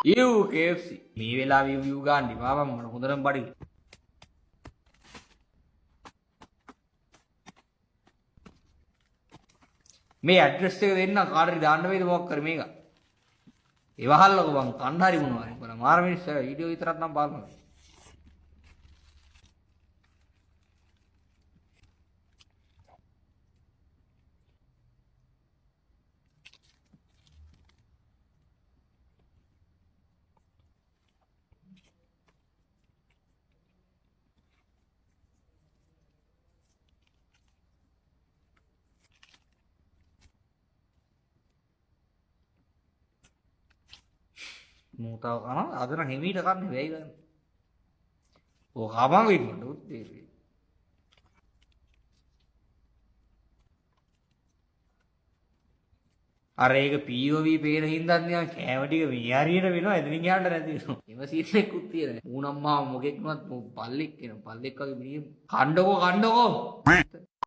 you KFC මේ වෙලාවේ you ගන්න ඉපා මම හොඳටම බඩගි මේ ඇඩ්‍රස් එක දෙන්න කාටරි දාන්න වේද මොකක් කර මේක ඒ වහල්ලකෝ බං කන්න හරි මොනවා හරි බල මාර මිනිස්සු වීඩියෝ විතරක් නම් බලන්න මූතාව කන අද නම් හිමීට කන්නේ වෙයි ගන්න ඕක අමං වෙන්න උත්තේ අර ඒක POV පේන හින්දා නිකන් කෑම ටික මේ හරියට වෙනවා එතනින් යන්න නැති වෙනවා එම සීන් එකකුත් තියෙනවා ඌනම්මා මොකෙක්වත් බල්ලෙක් කියන බල්ලෙක් වගේ මිනිහ කණ්ඩකෝ